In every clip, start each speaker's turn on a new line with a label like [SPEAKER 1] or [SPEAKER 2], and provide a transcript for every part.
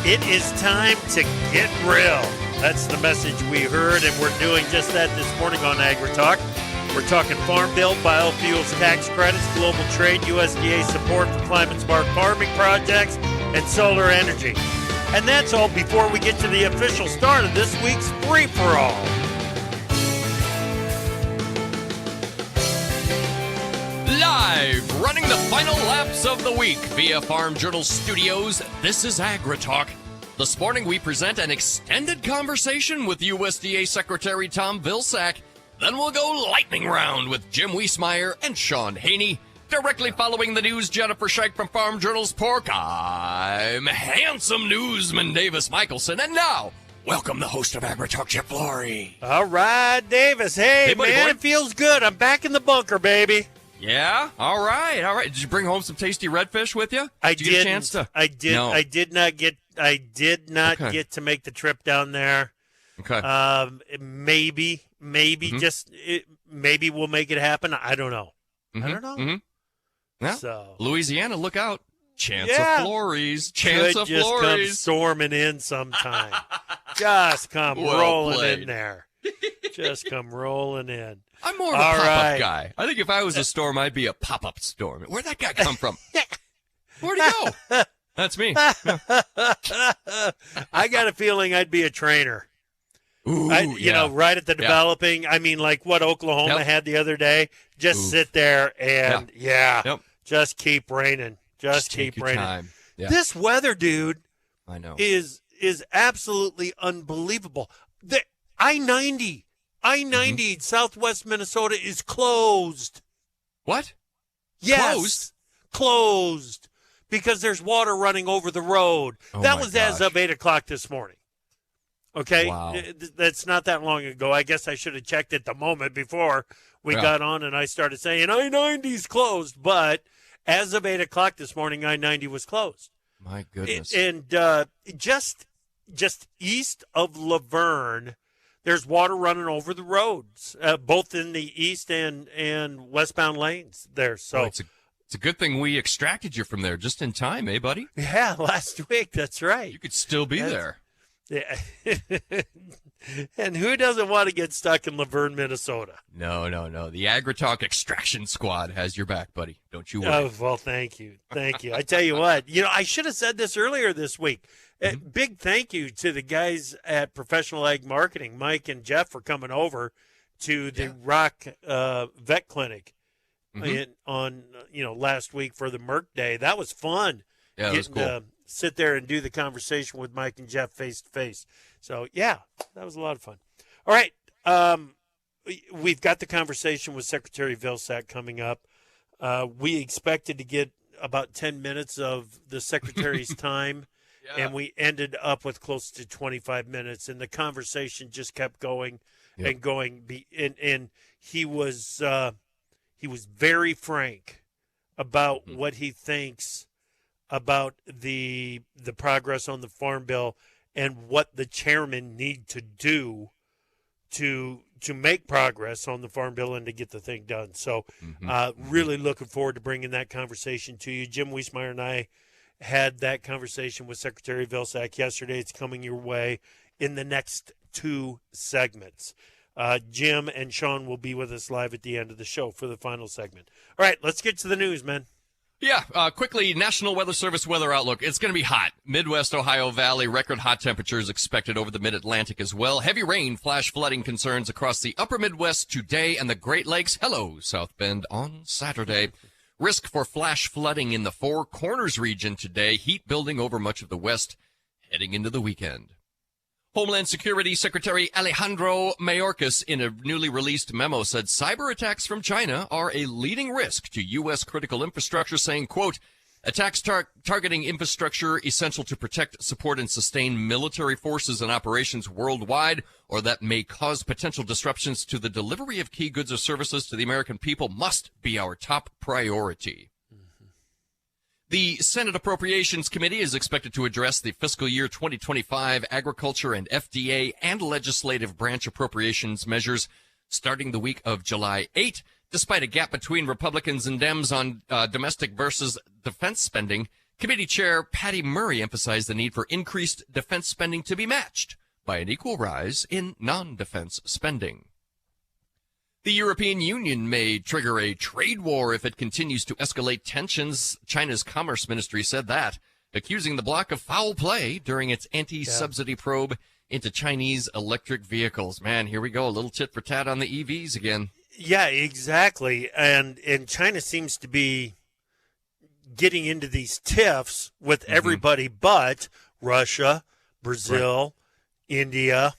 [SPEAKER 1] It is time to get real. That's the message we heard, and we're doing just that this morning on AgriTalk. We're talking Farm Bill, biofuels tax credits, global trade, USDA support for climate-smart farming projects, and solar energy. And that's all before we get to the official start of this week's Free-for-all.
[SPEAKER 2] Live, running the final laps of the week via Farm Journal Studios, this is AgriTalk. This morning we present an extended conversation with USDA Secretary Tom Vilsack. Then we'll go lightning round with Jim Wiesemeyer and Sean Haney. Directly following the news, Jennifer Scheich from Farm Journal's Pork. I'm handsome newsman Davis Michelson. And now, welcome the host of AgriTalk, Jeff Flory.
[SPEAKER 1] All right, Davis. Hey
[SPEAKER 2] buddy,
[SPEAKER 1] man,
[SPEAKER 2] boy.
[SPEAKER 1] it feels good. I'm back in the bunker, baby.
[SPEAKER 2] Yeah? All right. Did you bring home some tasty redfish with you?
[SPEAKER 1] I
[SPEAKER 2] Did you get
[SPEAKER 1] didn't.
[SPEAKER 2] a chance to?
[SPEAKER 1] I did.
[SPEAKER 2] No.
[SPEAKER 1] I did not get
[SPEAKER 2] Okay.
[SPEAKER 1] get to make the trip down there.
[SPEAKER 2] Okay.
[SPEAKER 1] Maybe maybe we'll make it happen. I don't know. I don't know.
[SPEAKER 2] Mm-hmm. Yeah.
[SPEAKER 1] So
[SPEAKER 2] Louisiana, look out. Chance
[SPEAKER 1] Yeah.
[SPEAKER 2] of Flories. Chance
[SPEAKER 1] could
[SPEAKER 2] of
[SPEAKER 1] just come
[SPEAKER 2] Flories.
[SPEAKER 1] storming in sometime. Just come
[SPEAKER 2] Well
[SPEAKER 1] rolling
[SPEAKER 2] played.
[SPEAKER 1] in there. Just come rolling in.
[SPEAKER 2] I'm more of a
[SPEAKER 1] All
[SPEAKER 2] pop-up
[SPEAKER 1] right.
[SPEAKER 2] guy. I think if I was a storm, I'd be a pop-up storm. Where'd that guy come from? Where'd he go? That's me.
[SPEAKER 1] I got a feeling I'd be a trainer.
[SPEAKER 2] Ooh,
[SPEAKER 1] You know, right at the
[SPEAKER 2] Yeah.
[SPEAKER 1] developing. I mean, like what Oklahoma
[SPEAKER 2] Yep.
[SPEAKER 1] had the other day. Just
[SPEAKER 2] Oof.
[SPEAKER 1] sit there and,
[SPEAKER 2] Yep.
[SPEAKER 1] just keep raining. Just
[SPEAKER 2] take
[SPEAKER 1] keep
[SPEAKER 2] your
[SPEAKER 1] raining.
[SPEAKER 2] time. Yeah,
[SPEAKER 1] This weather, dude,
[SPEAKER 2] I know.
[SPEAKER 1] is absolutely unbelievable. The I-90 in southwest Minnesota is closed.
[SPEAKER 2] What?
[SPEAKER 1] Yes. Closed. Because there's water running over the road.
[SPEAKER 2] Oh,
[SPEAKER 1] that
[SPEAKER 2] my
[SPEAKER 1] was as
[SPEAKER 2] gosh.
[SPEAKER 1] of 8 o'clock this morning. Okay?
[SPEAKER 2] Wow.
[SPEAKER 1] That's not that long ago. I guess I should have checked it the moment before we
[SPEAKER 2] Yeah.
[SPEAKER 1] got on and I started saying I-90's closed. But as of 8 o'clock this morning, I-90 was closed.
[SPEAKER 2] My goodness.
[SPEAKER 1] And just east of Laverne, there's water running over the roads, both in the east and westbound lanes there. So
[SPEAKER 2] Well, it's a good thing we extracted you from there just in time, eh, buddy?
[SPEAKER 1] yeah, last week. That's right.
[SPEAKER 2] You could still be there.
[SPEAKER 1] Yeah. And who doesn't want to get stuck in Laverne, Minnesota?
[SPEAKER 2] No. The AgriTalk Extraction Squad has your back, buddy. Don't you worry.
[SPEAKER 1] Oh, well, thank you. Thank you. I tell you what, I should have said this earlier this week. Big thank you to the guys at Professional Ag Marketing, Mike and Jeff, for coming over to the Rock Vet Clinic on last week for the Merck Day. That was fun.
[SPEAKER 2] Yeah, it was
[SPEAKER 1] Getting
[SPEAKER 2] cool.
[SPEAKER 1] to sit there and do the conversation with Mike and Jeff face to face. So, yeah, that was a lot of fun. All right. We've got the conversation with Secretary Vilsack coming up. We expected to get about 10 minutes of the Secretary's time, and we ended up with close to 25 minutes, and the conversation just kept going and going. And he was very frank about what he thinks about the progress on the Farm Bill and what the chairman need to do to make progress on the Farm Bill and to get the thing done. So really looking forward to bringing that conversation to you. Jim Wiesemeyer and I had that conversation with Secretary Vilsack yesterday. It's coming your way in the next 2 segments. Jim and Sean will be with us live at the end of the show for the final segment. All right, let's get to the news, man.
[SPEAKER 2] Yeah, quickly, National Weather Service weather outlook. It's going to be hot. Midwest Ohio Valley, record hot temperatures expected over the mid-Atlantic as well. Heavy rain, flash flooding concerns across the upper Midwest today and the Great Lakes. Hello, South Bend on Saturday. Risk for flash flooding in the Four Corners region today. Heat building over much of the West heading into the weekend. Homeland Security Secretary Alejandro Mayorkas, in a newly released memo, said cyber attacks from China are a leading risk to U.S. critical infrastructure, saying, quote, attacks targeting infrastructure essential to protect, support, and sustain military forces and operations worldwide, or that may cause potential disruptions to the delivery of key goods or services to the American people must be our top priority. The Senate Appropriations Committee is expected to address the fiscal year 2025 agriculture and FDA and legislative branch appropriations measures starting the week of July 8. Despite a gap between Republicans and Dems on domestic versus defense spending, Committee Chair Patty Murray emphasized the need for increased defense spending to be matched by an equal rise in non-defense spending. The European Union may trigger a trade war if it continues to escalate tensions. China's Commerce Ministry said that, accusing the bloc of foul play during its anti-subsidy probe into Chinese electric vehicles. Man, here we go, a little tit for tat on the EVs again.
[SPEAKER 1] Yeah, exactly. And China seems to be getting into these tiffs with everybody but Russia, Brazil, India,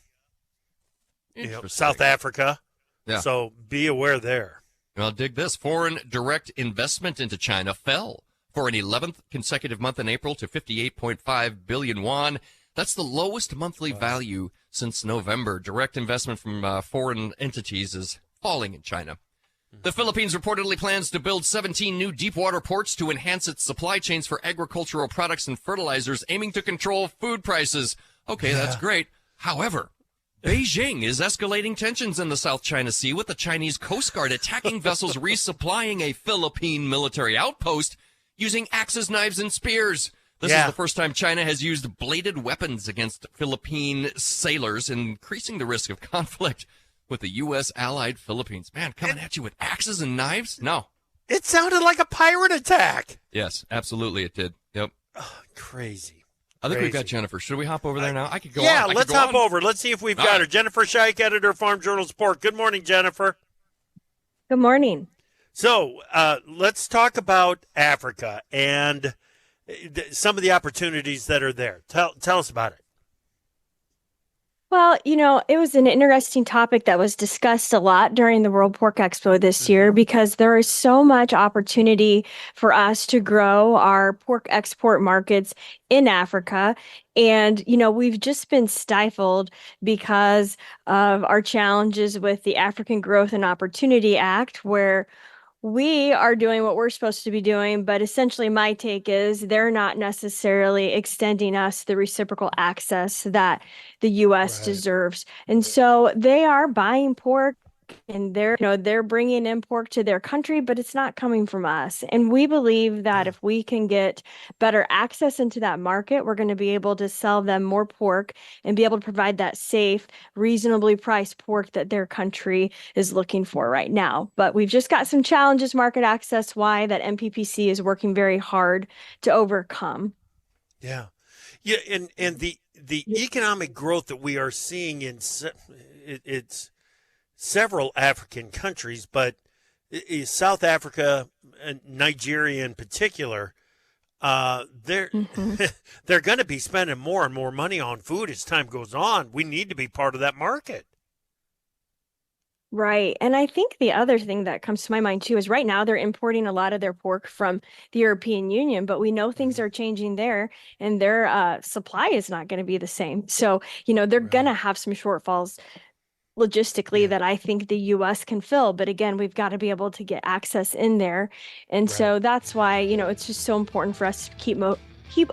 [SPEAKER 1] South Africa.
[SPEAKER 2] Yeah.
[SPEAKER 1] So be aware there.
[SPEAKER 2] Well, dig this. Foreign direct investment into China fell for an 11th consecutive month in April to 58.5 billion won. That's the lowest monthly value since November. Direct investment from foreign entities is falling in China. The Philippines reportedly plans to build 17 new deep-water ports to enhance its supply chains for agricultural products and fertilizers, aiming to control food prices. Okay, that's great. However, Beijing is escalating tensions in the South China Sea, with the Chinese Coast Guard attacking vessels resupplying a Philippine military outpost using axes, knives, and spears. This is the first time China has used bladed weapons against Philippine sailors, increasing the risk of conflict with the U.S. allied Philippines. Man, coming at you with axes and knives? No.
[SPEAKER 1] It sounded like a pirate attack.
[SPEAKER 2] Yes, absolutely it did. Yep.
[SPEAKER 1] Oh, crazy.
[SPEAKER 2] I think we've got Jennifer. Should we hop over there now? I could go on.
[SPEAKER 1] Yeah, let's hop over. Let's see if we've got her. Jennifer Scheich, editor, Farm Journal Sport. Good morning, Jennifer.
[SPEAKER 3] Good morning.
[SPEAKER 1] So let's talk about Africa and some of the opportunities that are there. Tell us about it.
[SPEAKER 3] Well, it was an interesting topic that was discussed a lot during the World Pork Expo this year, because there is so much opportunity for us to grow our pork export markets in Africa. And, we've just been stifled because of our challenges with the African Growth and Opportunity Act, where we are doing what we're supposed to be doing, but essentially my take is they're not necessarily extending us the reciprocal access that the U.S. deserves. And so they are buying pork, and they're bringing in pork to their country, but it's not coming from us. And we believe that if we can get better access into that market, we're going to be able to sell them more pork and be able to provide that safe, reasonably priced pork that their country is looking for right now. But we've just got some challenges market access-wise that MPPC is working very hard to overcome.
[SPEAKER 1] Yeah. Yeah, and the economic growth that we are seeing in it's several African countries, but South Africa and Nigeria in particular, they're they're going to be spending more and more money on food as time goes on. We need to be part of that market.
[SPEAKER 3] Right. And I think the other thing that comes to my mind too is right now they're importing a lot of their pork from the European Union, but we know things are changing there, and their supply is not going to be the same. So, they're going to have some shortfalls logistically that I think the U.S. can fill. But again, we've got to be able to get access in there. And so that's why, it's just so important for us to keep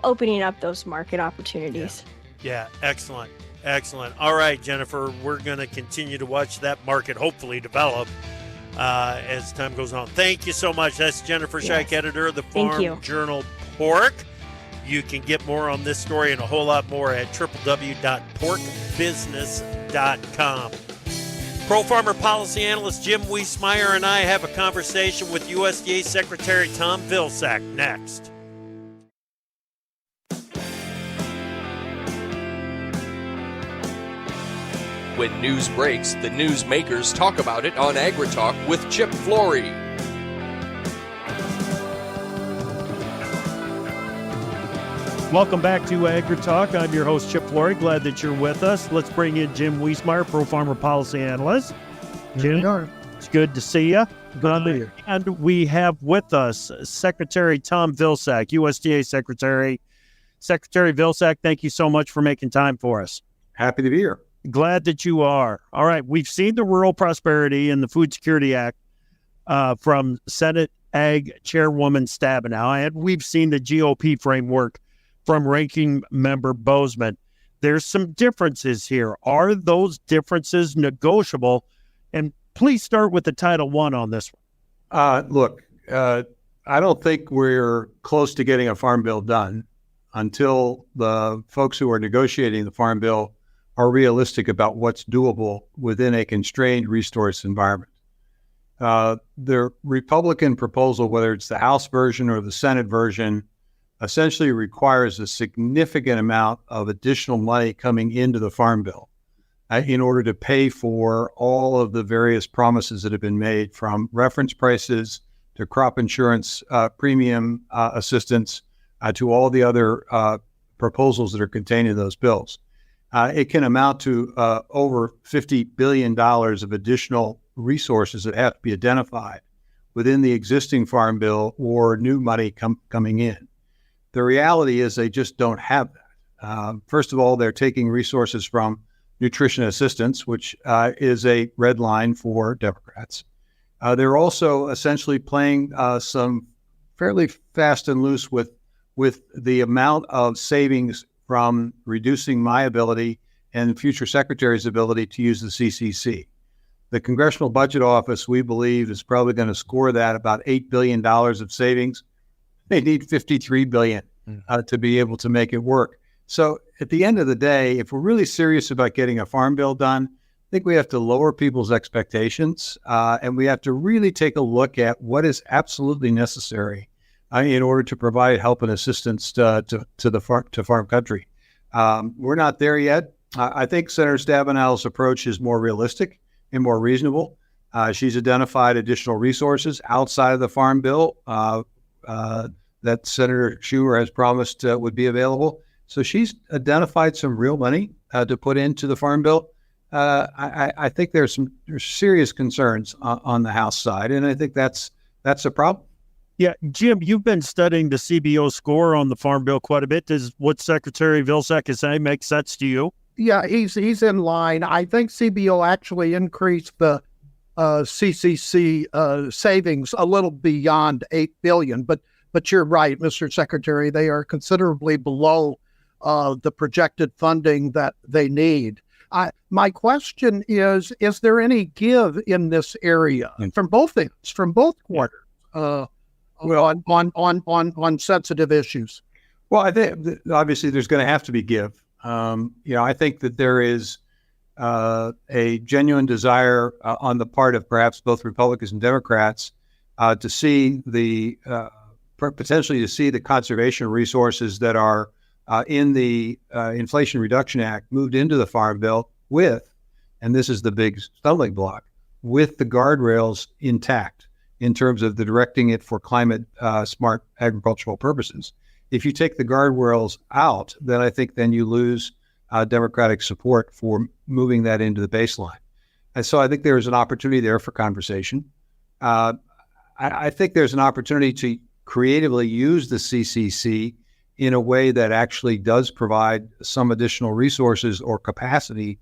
[SPEAKER 3] opening up those market opportunities.
[SPEAKER 1] Yeah. Excellent. Excellent. All right, Jennifer, we're going to continue to watch that market hopefully develop as time goes on. Thank you so much. That's Jennifer Scheich, editor of the Farm Journal Pork. You can get more on this story and a whole lot more at www.porkbusiness.com. Pro Farmer Policy Analyst Jim Wiesemeyer and I have a conversation with USDA Secretary Tom Vilsack next.
[SPEAKER 2] When news breaks, the newsmakers talk about it on AgriTalk with Chip Flory.
[SPEAKER 4] Welcome back to AgriTalk. I'm your host, Chip Flory. Glad that you're with us. Let's bring in Jim Wiesemeyer, Pro Farmer Policy Analyst. Jim, it's good to see you.
[SPEAKER 5] Good to be here.
[SPEAKER 4] And we have with us Secretary Tom Vilsack, USDA Secretary. Secretary Vilsack, thank you so much for making time for us.
[SPEAKER 5] Happy to be here.
[SPEAKER 4] Glad that you are. All right, we've seen the Rural Prosperity and the Food Security Act from Senate Ag Chairwoman Stabenow, and we've seen the GOP framework from Ranking Member Bozeman. There's some differences here. Are those differences negotiable? And please start with the Title I on this one.
[SPEAKER 5] Look, I don't think we're close to getting a farm bill done until the folks who are negotiating the farm bill are realistic about what's doable within a constrained resource environment. The Republican proposal, whether it's the House version or the Senate version, essentially requires a significant amount of additional money coming into the farm bill in order to pay for all of the various promises that have been made, from reference prices to crop insurance premium assistance to all the other proposals that are contained in those bills. It can amount to over $50 billion of additional resources that have to be identified within the existing farm bill or new money coming in. The reality is they just don't have that. First of all, they're taking resources from nutrition assistance, which is a red line for Democrats. They're also essentially playing some fairly fast and loose with the amount of savings from reducing my ability and future secretary's ability to use the CCC. The Congressional Budget Office, we believe, is probably going to score that about $8 billion of savings. They need $53 billion to be able to make it work. So at the end of the day, if we're really serious about getting a farm bill done, I think we have to lower people's expectations, and we have to really take a look at what is absolutely necessary in order to provide help and assistance to farm country. We're not there yet. I think Senator Stabenow's approach is more realistic and more reasonable. She's identified additional resources outside of the farm bill that Senator Schumer has promised would be available. So she's identified some real money to put into the farm bill. I think there's serious concerns on the House side, and I think that's a problem.
[SPEAKER 4] Yeah, Jim, you've been studying the CBO score on the farm bill quite a bit. Does what Secretary Vilsack is saying make sense to you?
[SPEAKER 6] Yeah, he's in line. I think CBO actually increased the CCC savings a little beyond $8 billion. But you're right, Mr. Secretary, they are considerably below the projected funding that they need. My question is there any give in this area from both ends, from both quarters, on sensitive issues?
[SPEAKER 5] Well, I think obviously there's going to have to be give. I think that there is a genuine desire on the part of perhaps both Republicans and Democrats to see potentially to see the conservation resources that are in the Inflation Reduction Act moved into the Farm Bill with, and this is the big stumbling block, with the guardrails intact in terms of the directing it for climate smart agricultural purposes. If you take the guardrails out, then I think then you lose Democratic support for moving that into the baseline. And so I think there's an opportunity there for conversation. I think there's an opportunity to creatively use the CCC in a way that actually does provide some additional resources or capacity,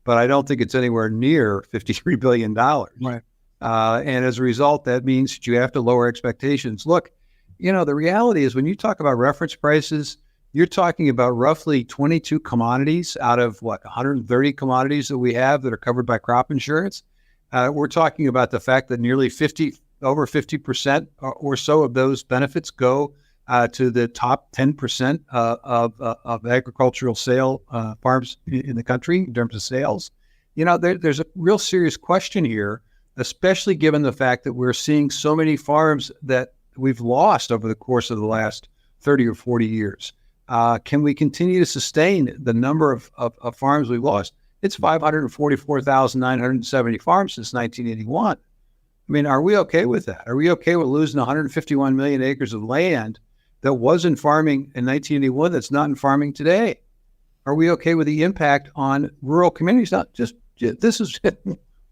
[SPEAKER 5] but I don't think it's anywhere near $53 billion.
[SPEAKER 6] Right.
[SPEAKER 5] And as a result, that means that you have to lower expectations. Look, the reality is when you talk about reference prices, you're talking about roughly 22 commodities out of 130 commodities that we have that are covered by crop insurance. We're talking about the fact that nearly over 50% or so of those benefits go to the top 10% of agricultural sale farms in the country in terms of sales. There's a real serious question here, especially given the fact that we're seeing so many farms that we've lost over the course of the last 30 or 40 years. Can we continue to sustain the number of farms we've lost? It's 544,970 farms since 1981. I mean, are we okay with that? Are we okay with losing 151 million acres of land that was in farming in 1981 that's not in farming today? Are we okay with the impact on rural communities? This is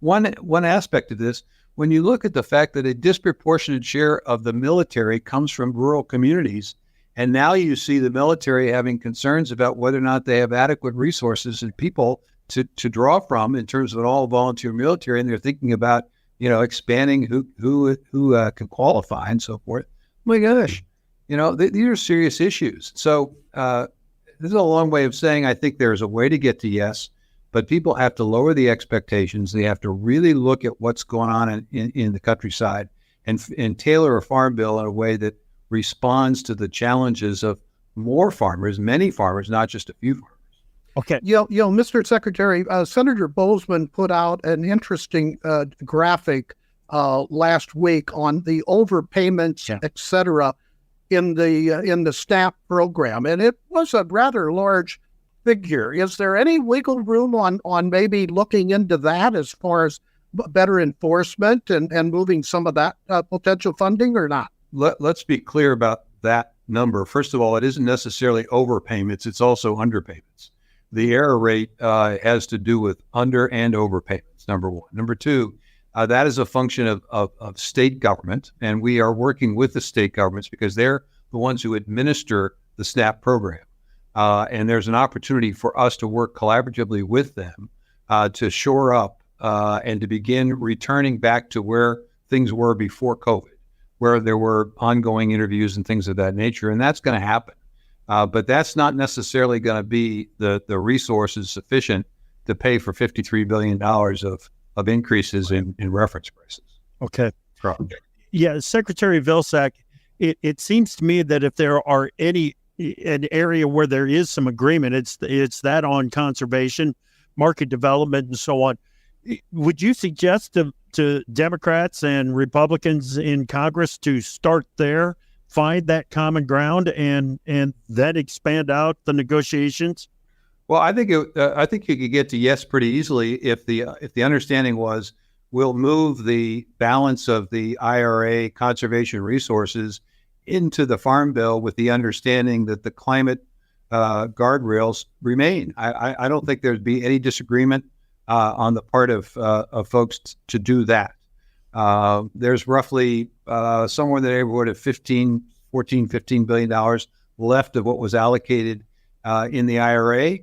[SPEAKER 5] one aspect of this. When you look at the fact that a disproportionate share of the military comes from rural communities, and now you see the military having concerns about whether or not they have adequate resources and people to draw from in terms of an all-volunteer military, and they're thinking about expanding who can qualify and so forth. My gosh, these are serious issues. So this is a long way of saying I think there's a way to get to yes. But people have to lower the expectations. They have to really look at what's going on in the countryside and tailor a farm bill in a way that responds to the challenges of more farmers, many farmers, not just a few farmers.
[SPEAKER 4] Okay.
[SPEAKER 6] Mr. Secretary, Senator Bozeman put out an interesting graphic last week on the overpayments, et cetera, in the SNAP program, and it was a rather large figure. Is there any wiggle room on maybe looking into that as far as better enforcement and moving some of that potential funding or not?
[SPEAKER 5] Let's be clear about that number. First of all, it isn't necessarily overpayments; it's also underpayments. The error rate has to do with under and overpayments, number one. Number two, that is a function of state government, and we are working with the state governments because they're the ones who administer the SNAP program. And there's an opportunity for us to work collaboratively with them to shore up and to begin returning back to where things were before COVID, where there were ongoing interviews and things of that nature, and that's going to happen. But that's not necessarily going to be the resources sufficient to pay for $53 billion of increases in reference prices.
[SPEAKER 4] Okay. Yeah, Secretary Vilsack, it seems to me that if there are an area where there is some agreement, it's that on conservation, market development, and so on. Would you suggest to Democrats and Republicans in Congress to start there, find that common ground, and then expand out the negotiations?
[SPEAKER 5] Well, I think you could get to yes pretty easily if the understanding was we'll move the balance of the IRA conservation resources into the Farm Bill with the understanding that the climate guardrails remain. I don't think there'd be any disagreement on the part of folks to do that. There's roughly somewhere in the neighborhood of $15 billion left of what was allocated in the IRA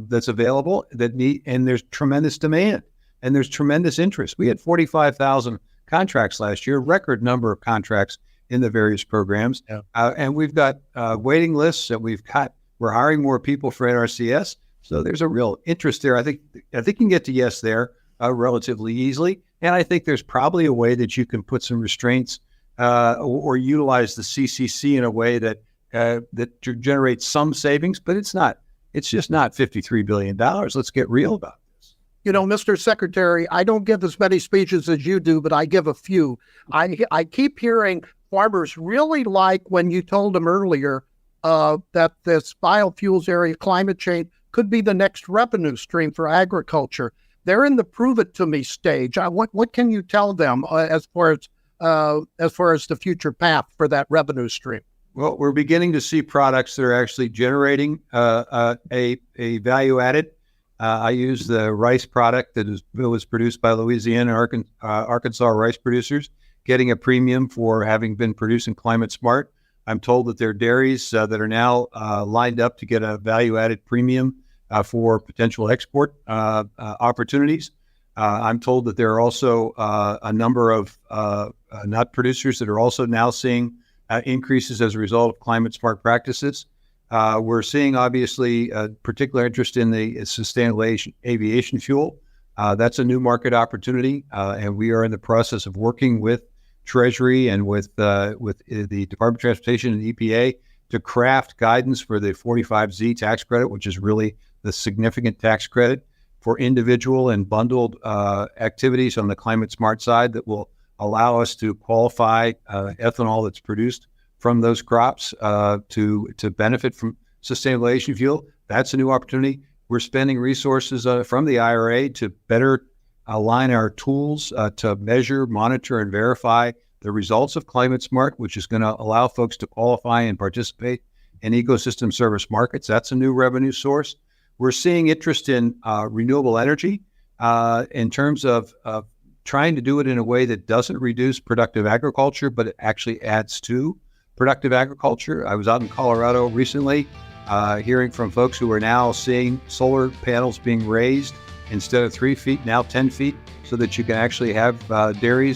[SPEAKER 5] that's available and there's tremendous demand and there's tremendous interest. We had 45,000 contracts last year, record number of contracts in the various programs. Yeah. And we've got waiting lists and we're hiring more people for NRCS. So there's a real interest there. I think you can get to yes there relatively easily. And I think there's probably a way that you can put some restraints or utilize the CCC in a way that generates some savings, but it's just not $53 billion. Let's get real about this.
[SPEAKER 6] Mr. Secretary, I don't give as many speeches as you do, but I give a few. I keep hearing farmers really like when you told them earlier that this biofuels area climate change could be the next revenue stream for agriculture. They're in the prove it to me stage. What can you tell them as far as the future path for that revenue stream?
[SPEAKER 5] Well, we're beginning to see products that are actually generating a value added. I use the rice product that was produced by Louisiana and Arkansas rice producers, getting a premium for having been producing climate smart. I'm told that there are dairies that are now lined up to get a value added premium for potential export opportunities. I'm told that there are also a number of nut producers that are also now seeing increases as a result of climate smart practices. We're seeing, obviously, a particular interest in the sustainable aviation fuel. That's a new market opportunity, and we are in the process of working with Treasury and with the Department of Transportation and EPA to craft guidance for the 45Z tax credit, which is really the significant tax credit for individual and bundled activities on the climate smart side that will allow us to qualify ethanol that's produced from those crops to benefit from sustainable aviation fuel. That's a new opportunity. We're spending resources from the IRA to better align our tools to measure, monitor, and verify the results of climate smart, which is going to allow folks to qualify and participate in ecosystem service markets. That's a new revenue source. We're seeing interest in renewable energy in terms of trying to do it in a way that doesn't reduce productive agriculture, but it actually adds to productive agriculture. I was out in Colorado recently hearing from folks who are now seeing solar panels being raised instead of 3 feet, now 10 feet, so that you can actually have dairy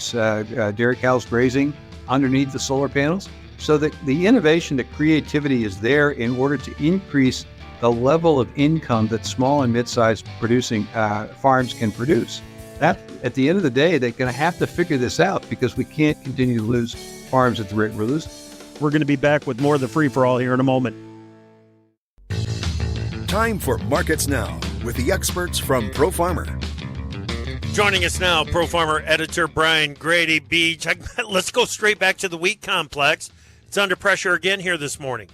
[SPEAKER 5] cows grazing underneath the solar panels. So that the innovation, the creativity is there in order to increase the level of income that small and mid-sized producing farms can produce. That, at the end of the day, they're going to have to figure this out because we can't continue to lose farms at the rate we're losing.
[SPEAKER 4] We're going to be back with more of the free-for-all here in a moment.
[SPEAKER 7] Time for Markets Now with the experts from Pro Farmer.
[SPEAKER 1] Joining us now, Pro Farmer editor Brian Grady. Beach. Let's go straight back to the wheat complex. It's under pressure again here this morning.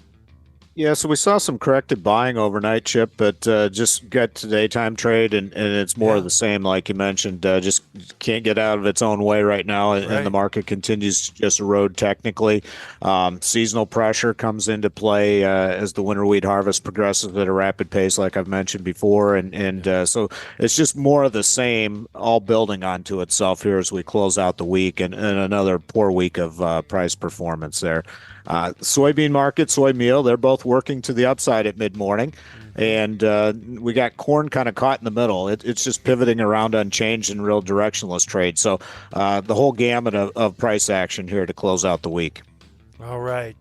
[SPEAKER 8] Yeah, so we saw some corrected buying overnight, Chip, but just got to daytime trade, and it's more of the same, like you mentioned. Just can't get out of its own way right now, and the market continues to just erode technically. Seasonal pressure comes into play as the winter wheat harvest progresses at a rapid pace, like I've mentioned before, and so it's just more of the same, all building onto itself here as we close out the week, and another poor week of price performance there. Soybean market, soy meal, they're both working to the upside at mid-morning. And we got corn kind of caught in the middle. It's just pivoting around unchanged in real directionless trade. So the whole gamut of price action here to close out the week.
[SPEAKER 1] All right.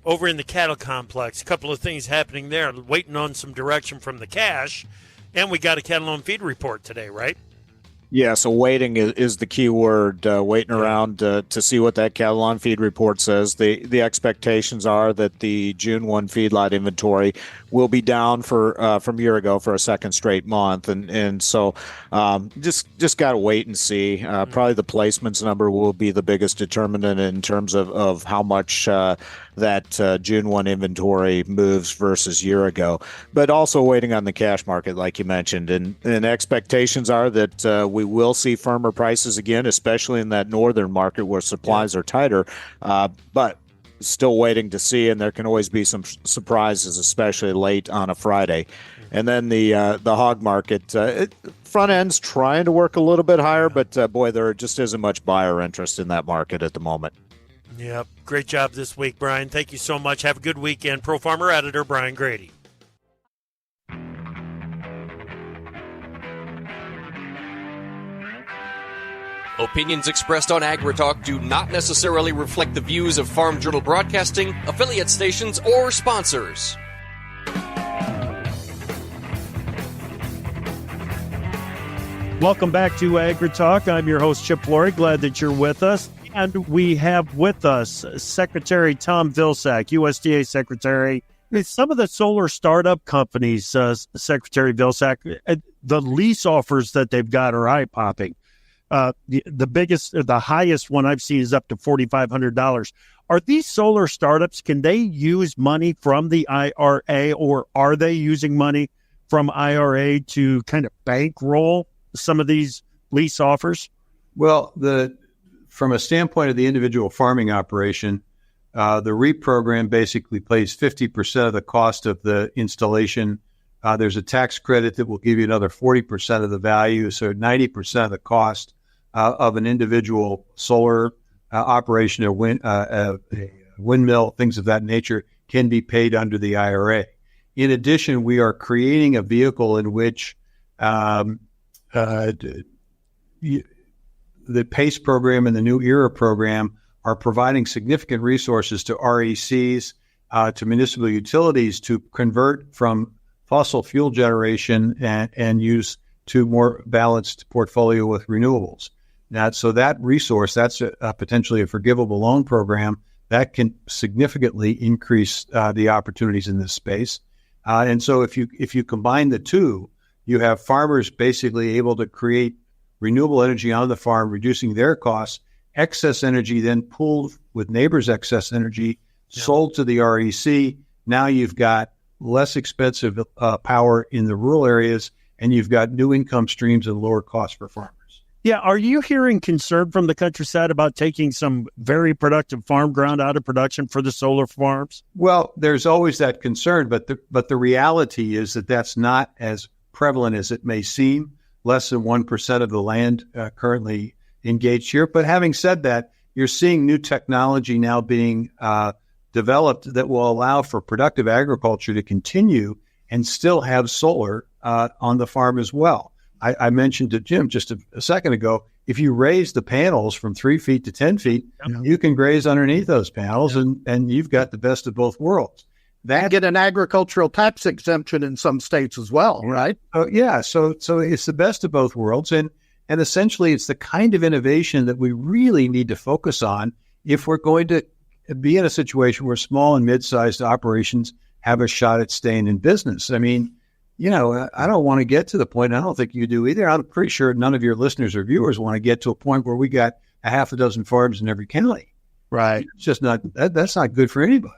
[SPEAKER 1] Over in the cattle complex, a couple of things happening there. Waiting on some direction from the cash. And we got a cattle on feed report today, right?
[SPEAKER 8] Yeah, so waiting is the key word, waiting around to see what that cattle on feed report says. The expectations are that the June 1 feedlot inventory will be down from a year ago for a second straight month. And so just got to wait and see. Probably the placements number will be the biggest determinant in terms of how much that June 1 inventory moves versus year ago. But also waiting on the cash market, like you mentioned. And expectations are that we will see firmer prices again, especially in that northern market where supplies are tighter. But still waiting to see, and there can always be some surprises, especially late on a Friday. And then the hog market, front end's trying to work a little bit higher, but boy, there just isn't much buyer interest in that market at the moment.
[SPEAKER 1] Yep. Great job this week, Brian. Thank you so much. Have a good weekend. Pro Farmer editor Brian Grady.
[SPEAKER 2] Opinions expressed on AgriTalk do not necessarily reflect the views of Farm Journal Broadcasting, affiliate stations, or sponsors.
[SPEAKER 4] Welcome back to AgriTalk. I'm your host, Chip Flory. Glad that you're with us. And we have with us Secretary Tom Vilsack, USDA Secretary. Some of the solar startup companies, Secretary Vilsack, the lease offers that they've got are eye-popping. The highest one I've seen is up to $4,500. Are these solar startups, can they use money from the IRA, or are they using money from IRA to kind of bankroll some of these lease offers?
[SPEAKER 5] Well, from a standpoint of the individual farming operation, the REAP program basically pays 50% of the cost of the installation. There's a tax credit that will give you another 40% of the value, so 90% of the cost of an individual solar operation, a windmill, things of that nature, can be paid under the IRA. In addition, we are creating a vehicle in which the PACE program and the New ERA program are providing significant resources to RECs, to municipal utilities to convert from fossil fuel generation and use to more balanced portfolio with renewables. Now, so that resource, that's potentially a forgivable loan program that can significantly increase the opportunities in this space. And so if you combine the two, you have farmers basically able to create renewable energy on the farm, reducing their costs, excess energy then pooled with neighbors' excess energy, sold to the REC. Now you've got less expensive power in the rural areas, and you've got new income streams and lower costs for farmers.
[SPEAKER 4] Yeah, are you hearing concern from the countryside about taking some very productive farm ground out of production for the solar farms?
[SPEAKER 5] Well, there's always that concern, but the reality is that that's not as prevalent as it may seem. Less than 1% of the land currently engaged here. But having said that, you're seeing new technology now being developed that will allow for productive agriculture to continue and still have solar on the farm as well. I mentioned to Jim just a second ago, if you raise the panels from 3 feet to 10 feet, you can graze underneath those panels, and you've got the best of both worlds.
[SPEAKER 6] That get an agricultural tax exemption in some states as well, right?
[SPEAKER 5] So it's the best of both worlds. And And essentially, it's the kind of innovation that we really need to focus on if we're going to be in a situation where small and mid-sized operations have a shot at staying in business. I mean, I don't want to get to the point, I don't think you do either. I'm pretty sure none of your listeners or viewers want to get to a point where we got a half a dozen farms in every county.
[SPEAKER 4] Right.
[SPEAKER 5] It's just not, that's not good for anybody.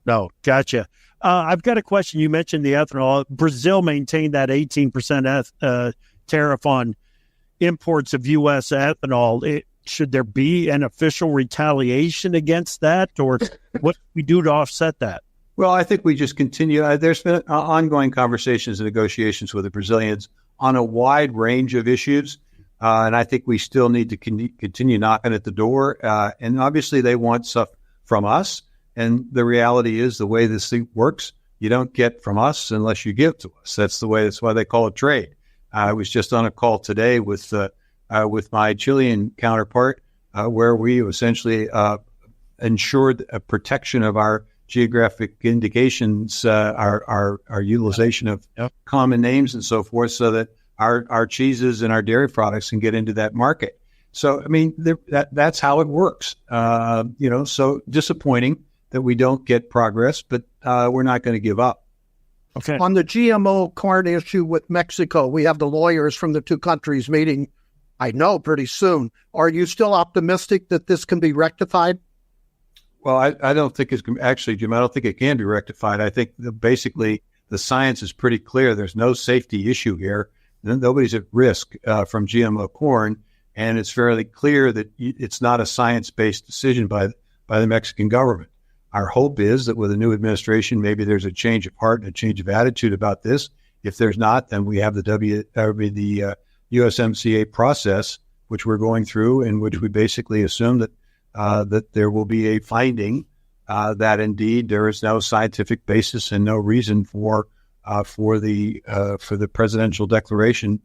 [SPEAKER 4] No, gotcha. I've got a question. You mentioned the ethanol. Brazil maintained that 18% tariff on imports of U.S. ethanol. Should there be an official retaliation against that, or what do we do to offset that?
[SPEAKER 5] Well, I think we just continue. There's been ongoing conversations and negotiations with the Brazilians on a wide range of issues. And I think we still need to continue knocking at the door. And obviously they want stuff from us. And the reality is the way this thing works, you don't get from us unless you give to us. That's why they call it trade. I was just on a call today with my Chilean counterpart, where we essentially ensured a protection of our geographic indications, our utilization of common names and so forth, so that our cheeses and our dairy products can get into that market. So, I mean, that's how it works. So disappointing that we don't get progress, but we're not going to give up.
[SPEAKER 4] Okay.
[SPEAKER 6] On the GMO corn issue with Mexico, we have the lawyers from the two countries meeting, I know, pretty soon. Are you still optimistic that this can be rectified?
[SPEAKER 5] Well, I don't think it's actually, Jim, I don't think it can be rectified. I think basically the science is pretty clear. There's no safety issue here. Nobody's at risk from GMO corn. And it's fairly clear that it's not a science-based decision by the Mexican government. Our hope is that with a new administration, maybe there's a change of heart and a change of attitude about this. If there's not, then we have the USMCA process, which we're going through, in which we basically assume that there will be a finding that indeed there is no scientific basis and no reason for the presidential declaration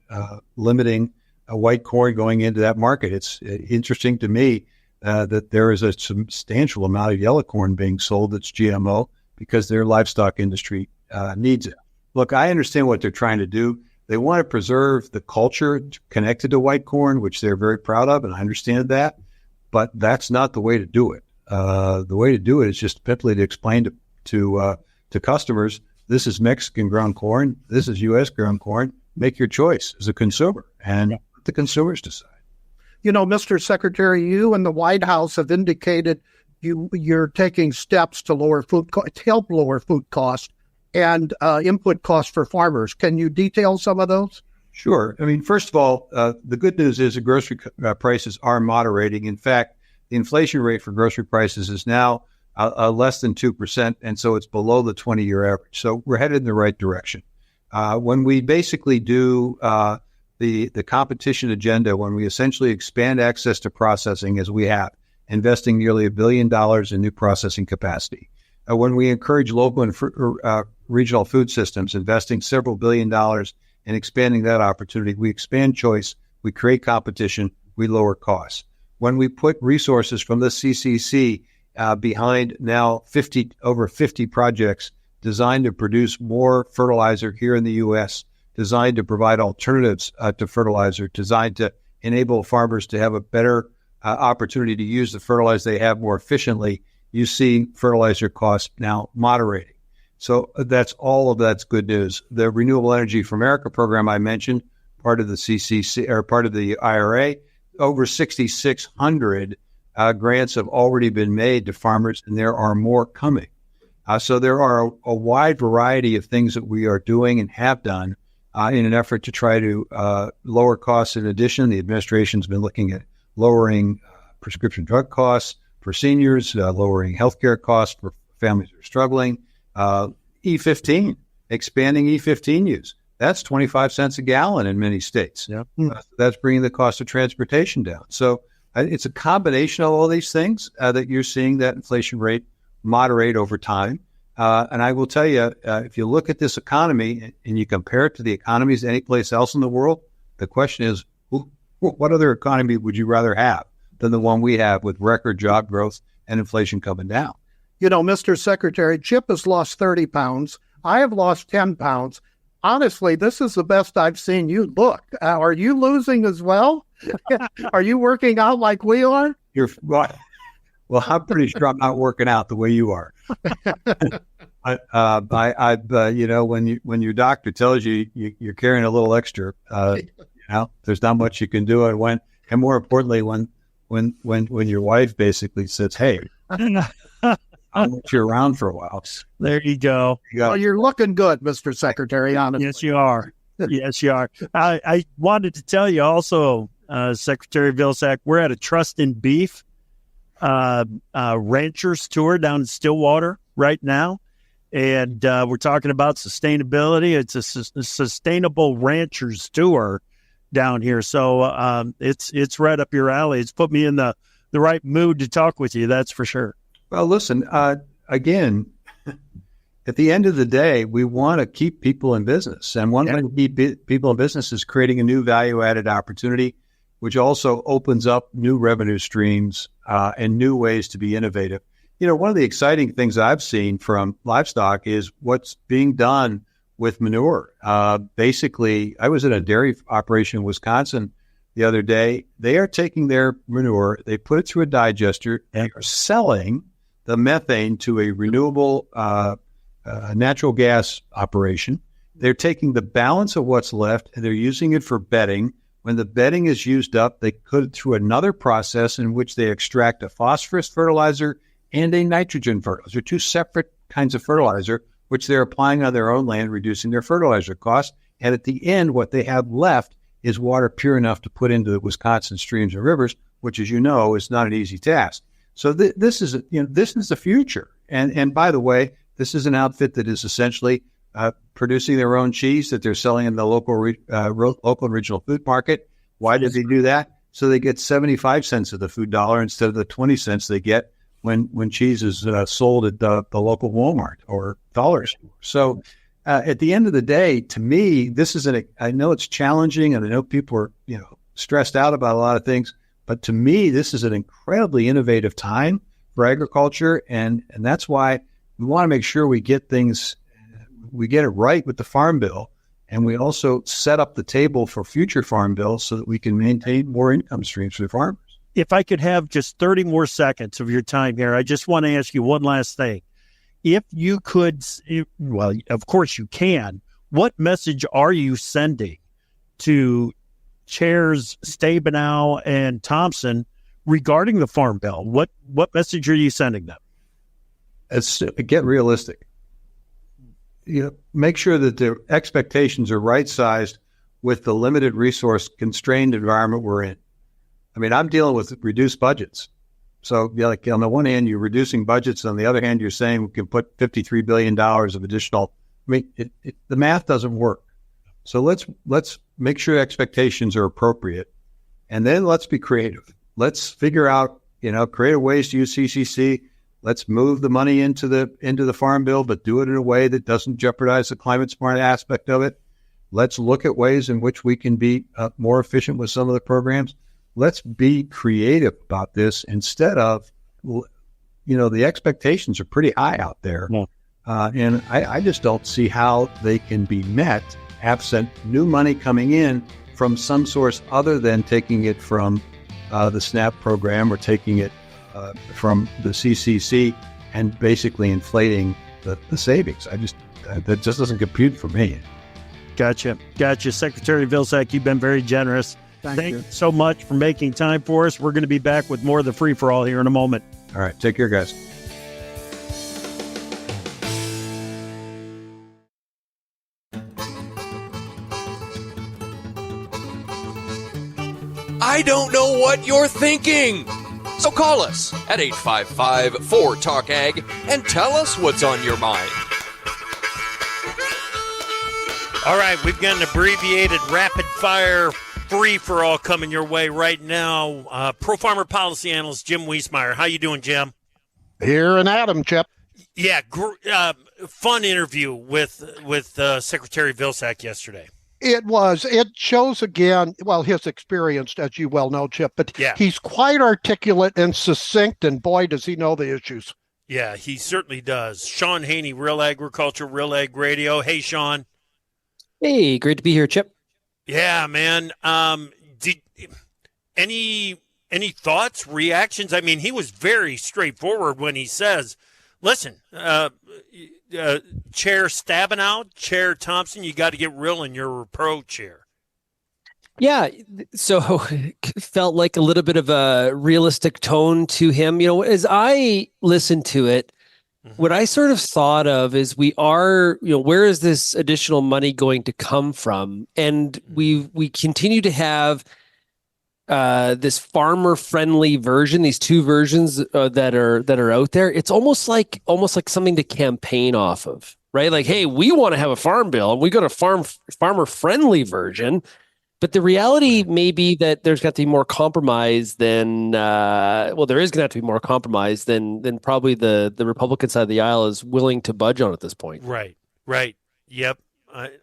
[SPEAKER 5] limiting white corn going into that market. It's interesting to me that there is a substantial amount of yellow corn being sold that's GMO because their livestock industry needs it. Look, I understand what they're trying to do. They want to preserve the culture connected to white corn, which they're very proud of, and I understand that. But that's not the way to do it. The way to do it is just simply to explain to customers, this is Mexican ground corn, this is U.S. ground corn. Make your choice as a consumer, and let the consumers decide.
[SPEAKER 6] Mr. Secretary, you and the White House have indicated you're taking steps to help lower food costs and input costs for farmers. Can you detail some of those?
[SPEAKER 5] Sure. I mean, first of all, the good news is the grocery prices are moderating. In fact, the inflation rate for grocery prices is now less than 2%, and so it's below the 20-year average. So we're headed in the right direction. When we basically do the competition agenda, when we essentially expand access to processing as we have, investing nearly $1 billion in new processing capacity, when we encourage local and regional food systems, investing several $1 billion and expanding that opportunity, we expand choice, we create competition, we lower costs. When we put resources from the CCC behind now over 50 projects designed to produce more fertilizer here in the U.S., designed to provide alternatives to fertilizer, designed to enable farmers to have a better opportunity to use the fertilizer they have more efficiently, you see fertilizer costs now moderating. So that's good news. The Renewable Energy for America program I mentioned, part of the CCC or part of the IRA, over 6,600 grants have already been made to farmers, and there are more coming. So there are a wide variety of things that we are doing and have done in an effort to try to lower costs. In addition, the administration's been looking at lowering prescription drug costs for seniors, lowering healthcare costs for families who are struggling. E15, expanding E15 use. That's 25 cents a gallon in many states.
[SPEAKER 4] Yeah.
[SPEAKER 5] That's bringing the cost of transportation down. So it's a combination of all these things that you're seeing that inflation rate moderate over time. And I will tell you, if you look at this economy and you compare it to the economies any place else in the world, the question is, what other economy would you rather have than the one we have with record job growth and inflation coming down?
[SPEAKER 6] Mr. Secretary, Chip has lost 30 pounds. I have lost 10 pounds. honestly, this is the best I've seen you look. Are you losing as well? Are you working out like we are?
[SPEAKER 5] You're well, I'm pretty sure I'm not working out the way you are. When your doctor tells you you're carrying a little extra, there's not much you can do. And more importantly, when your wife basically says, "Hey, I'll let you around for a while."
[SPEAKER 4] There you go.
[SPEAKER 6] Well, you're looking good, Mr. Secretary, honestly.
[SPEAKER 4] Yes, you are. Yes, you are. I wanted to tell you also, Secretary Vilsack, we're at a Trust in Beef ranchers tour down in Stillwater right now. And we're talking about sustainability. It's a sustainable ranchers tour down here. So it's right up your alley. It's put me in the right mood to talk with you. That's for sure.
[SPEAKER 5] Well, listen, again, at the end of the day, we want to keep people in business. And one way to keep people in business is creating a new value-added opportunity, which also opens up new revenue streams and new ways to be innovative. One of the exciting things I've seen from livestock is what's being done with manure. Basically, I was in a dairy operation in Wisconsin the other day. They are taking their manure, they put it through a digester, and are selling the methane to a renewable natural gas operation. They're taking the balance of what's left and they're using it for bedding. When the bedding is used up, they put it through another process in which they extract a phosphorus fertilizer and a nitrogen fertilizer, two separate kinds of fertilizer, which they're applying on their own land, reducing their fertilizer costs. And at the end, what they have left is water pure enough to put into the Wisconsin streams and rivers, which, as you know, is not an easy task. So this is the future. And by the way, this is an outfit that is essentially producing their own cheese that they're selling in the local and regional food market. Why did they do that? So they get 75 cents of the food dollar instead of the 20 cents they get when cheese is sold at the local Walmart or dollar store. So at the end of the day, to me, I know it's challenging and I know people are, stressed out about a lot of things, but to me, this is an incredibly innovative time for agriculture. And that's why we want to make sure we get it right with the Farm Bill. And we also set up the table for future Farm Bills so that we can maintain more income streams for the farmers.
[SPEAKER 4] If I could have just 30 more seconds of your time here, I just want to ask you one last thing. If you could, well, of course you can, what message are you sending to Chairs Stabenow and Thompson regarding the Farm Bill? What message are you sending them?
[SPEAKER 5] Get realistic. Make sure that their expectations are right-sized with the limited resource constrained environment we're in. I mean, I'm dealing with reduced budgets. So, like on the one hand, you're reducing budgets. On the other hand, you're saying we can put $53 billion of additional. I mean, the math doesn't work. So let's make sure expectations are appropriate, and then let's be creative. Let's figure out, creative ways to use CCC. Let's move the money into the Farm Bill, but do it in a way that doesn't jeopardize the climate smart aspect of it. Let's look at ways in which we can be more efficient with some of the programs. Let's be creative about this instead of, the expectations are pretty high out there.
[SPEAKER 4] Yeah.
[SPEAKER 5] And I just don't see how they can be met absent new money coming in from some source other than taking it from the SNAP program or taking it from the CCC and basically inflating the savings. That just doesn't compute for me.
[SPEAKER 4] Gotcha. Secretary Vilsack, you've been very generous. Thank you so much for making time for us. We're going to be back with more of the Free-for-all here in a moment.
[SPEAKER 5] All right. Take care, guys.
[SPEAKER 2] I don't know what you're thinking. So call us at 855-4-TALK-AG and tell us what's on your mind.
[SPEAKER 1] All right, we've got an abbreviated rapid-fire free-for-all coming your way right now. Pro Farmer Policy Analyst Jim Wiesemeyer. How you doing, Jim?
[SPEAKER 6] Here and Adam, Chip.
[SPEAKER 1] Yeah, fun interview with Secretary Vilsack yesterday.
[SPEAKER 6] It was. It shows again, well, his experience, as you well know, Chip, but
[SPEAKER 1] yeah.
[SPEAKER 6] He's quite articulate and succinct, and boy, does he know the issues.
[SPEAKER 1] Yeah, he certainly does. Sean Haney, Real Agriculture, Real Ag Radio. Hey, Sean.
[SPEAKER 9] Hey, great to be here, Chip.
[SPEAKER 1] Yeah, man. Did any thoughts, reactions? I mean, he was very straightforward when he says, "Listen, Chair Stabenow, Chair Thompson, you got to get real in your approach here."
[SPEAKER 9] Yeah, so felt like a little bit of a realistic tone to him. As I listened to it, what I sort of thought of is we are, where is this additional money going to come from? And we continue to have this farmer-friendly version, these two versions that are out there. It's almost like something to campaign off of, right? Like, hey, we want to have a farm bill, and we got a farmer-friendly version. But the reality may be that there's got to be more compromise than there is going to have to be more compromise than probably the Republican side of the aisle is willing to budge on at this point.
[SPEAKER 1] Right. Yep.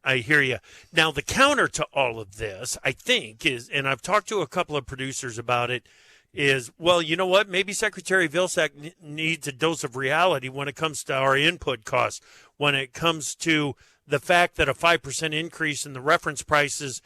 [SPEAKER 1] I hear you. Now, the counter to all of this, I think, is, and I've talked to a couple of producers about it, is, well, you know what? Maybe Secretary Vilsack needs a dose of reality when it comes to our input costs, when it comes to the fact that a 5% increase in the reference prices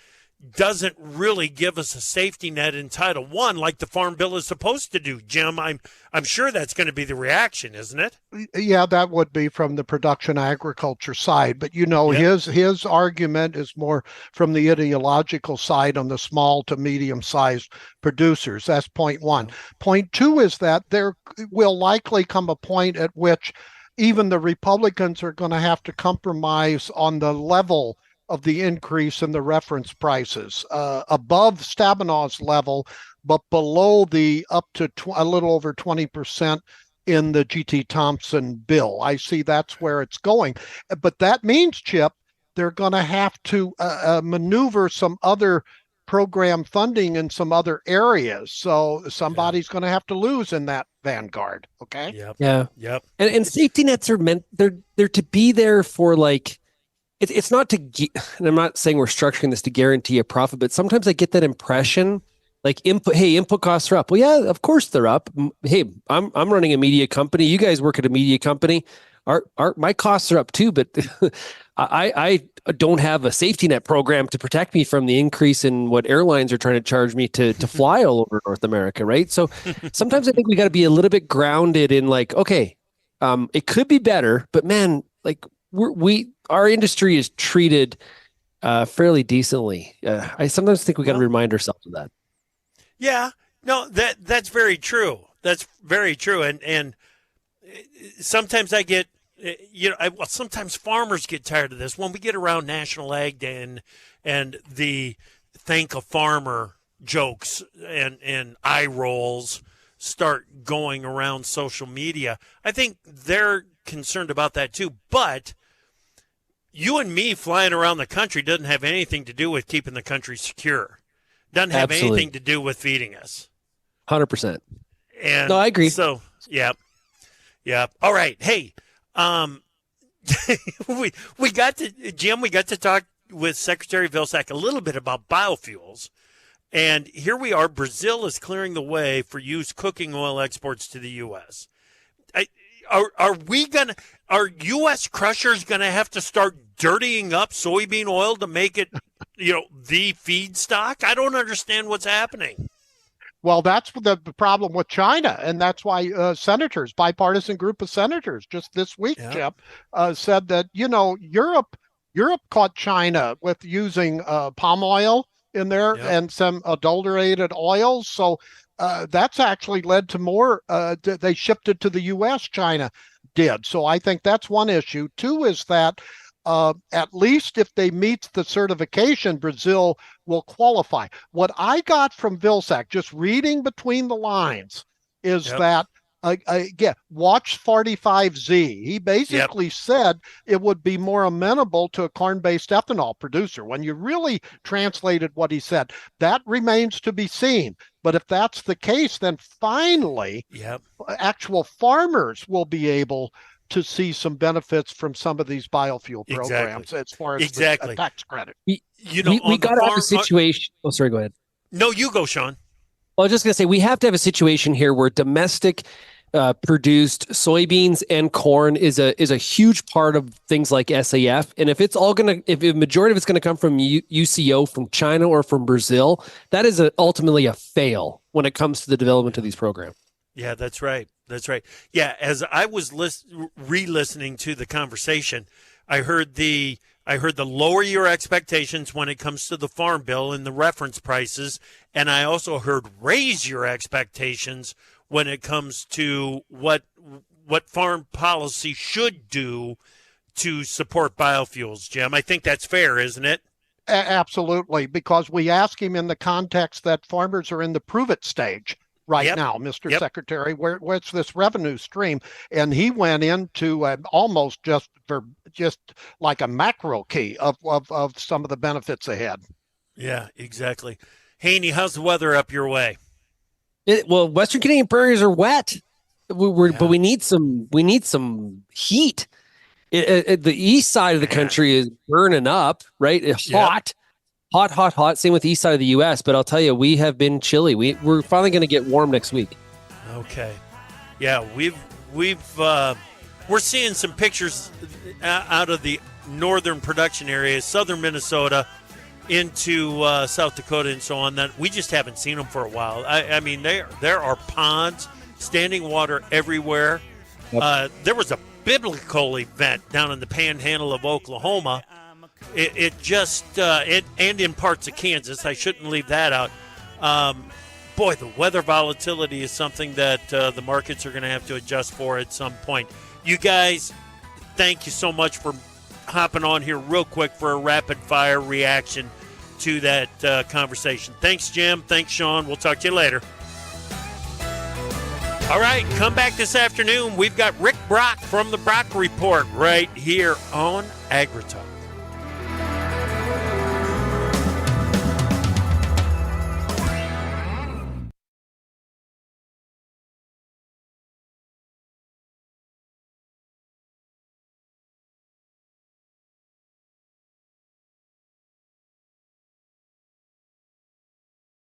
[SPEAKER 1] doesn't really give us a safety net in Title I like the Farm Bill is supposed to do. Jim, I'm sure that's going to be the reaction, isn't it?
[SPEAKER 6] Yeah, that would be from the production agriculture side. But, his argument is more from the ideological side on the small to medium-sized producers. That's point one. Point two is that there will likely come a point at which even the Republicans are going to have to compromise on the level of the increase in the reference prices, above Stabenow's level, but below the up to a little over 20% in the G.T. Thompson bill. I see that's where it's going. But that means, Chip, they're going to have to maneuver some other program funding in some other areas. So somebody's going to have to lose in that vanguard. Okay.
[SPEAKER 1] Yep.
[SPEAKER 9] Yeah.
[SPEAKER 1] Yep.
[SPEAKER 9] And safety nets are meant, they're to be there for like, it's not to, and I'm not saying we're structuring this to guarantee a profit, but sometimes I get that impression, like input costs are up. Well, yeah, of course they're up. Hey, I'm running a media company. You guys work at a media company. My costs are up too, but I don't have a safety net program to protect me from the increase in what airlines are trying to charge me to fly all over North America, right? So sometimes I think we got to be a little bit grounded in like, okay, it could be better, but man, like our industry is treated fairly decently. I sometimes think we got to remind ourselves of that.
[SPEAKER 1] Yeah, no, that's very true. That's very true. And sometimes I get, sometimes farmers get tired of this when we get around National Ag Day and the thank a farmer jokes and eye rolls start going around social media. I think they're concerned about that too, but you and me flying around the country doesn't have anything to do with keeping the country secure. Doesn't have anything to do with feeding us.
[SPEAKER 9] 100%.
[SPEAKER 1] And
[SPEAKER 9] no, I agree.
[SPEAKER 1] So, yeah. All right. Hey, we got to talk with Secretary Vilsack a little bit about biofuels. And here we are. Brazil is clearing the way for used cooking oil exports to the U.S. Are U.S. crushers going to have to start dirtying up soybean oil to make it, the feedstock? I don't understand what's happening.
[SPEAKER 6] Well, that's the problem with China, and that's why bipartisan group of senators, just this week, Chip, said that Europe caught China with using palm oil in there and some adulterated oils. So that's actually led to more. They shipped it to the U.S. China did. So I think that's one issue. Two is that at least if they meet the certification, Brazil will qualify. What I got from Vilsack, just reading between the lines, is that, again, watch 45Z. He basically said it would be more amenable to a corn-based ethanol producer. When you really translated what he said, that remains to be seen. But if that's the case, then finally, actual farmers will be able to see some benefits from some of these biofuel programs as far as the tax credit.
[SPEAKER 9] We got to have a situation. Oh, sorry, go ahead.
[SPEAKER 1] No, you go, Sean.
[SPEAKER 9] Well, I was just going to say, we have to have a situation here where domestic produced soybeans and corn is a huge part of things like SAF. And if if a majority of it's gonna come from UCO from China or from Brazil, that is ultimately a fail when it comes to the development of these programs.
[SPEAKER 1] Yeah, that's right. That's right. Yeah, as I was re-listening to the conversation, I heard the lower your expectations when it comes to the farm bill and the reference prices, and I also heard raise your expectations when it comes to what farm policy should do to support biofuels, Jim. I think that's fair, isn't it?
[SPEAKER 6] Absolutely, because we ask him in the context that farmers are in the prove it stage right now, Mr. Secretary. Where's this revenue stream? And he went into almost just like a macro key of some of the benefits ahead.
[SPEAKER 1] Yeah, exactly. Haney, how's the weather up your way?
[SPEAKER 9] Well, Western Canadian prairies are wet. But we need some heat. The east side of the country is burning up, right? It's hot. Same with the east side of the U.S. But I'll tell you, we have been chilly. We're finally going to get warm next week.
[SPEAKER 1] Okay, yeah, we're seeing some pictures out of the northern production areas, southern Minnesota, into South Dakota and so on, that we just haven't seen them for a while. I mean, there are ponds, standing water everywhere. There was a biblical event down in the panhandle of Oklahoma. It and in parts of Kansas. I shouldn't leave that out. Boy, the weather volatility is something that the markets are going to have to adjust for at some point. You guys, thank you so much for hopping on here real quick for a rapid fire reaction to that conversation. Thanks, Jim. Thanks, Sean. We'll talk to you later. All right, come back this afternoon. We've got Rick Brock from the Brock Report right here on AgriTalk.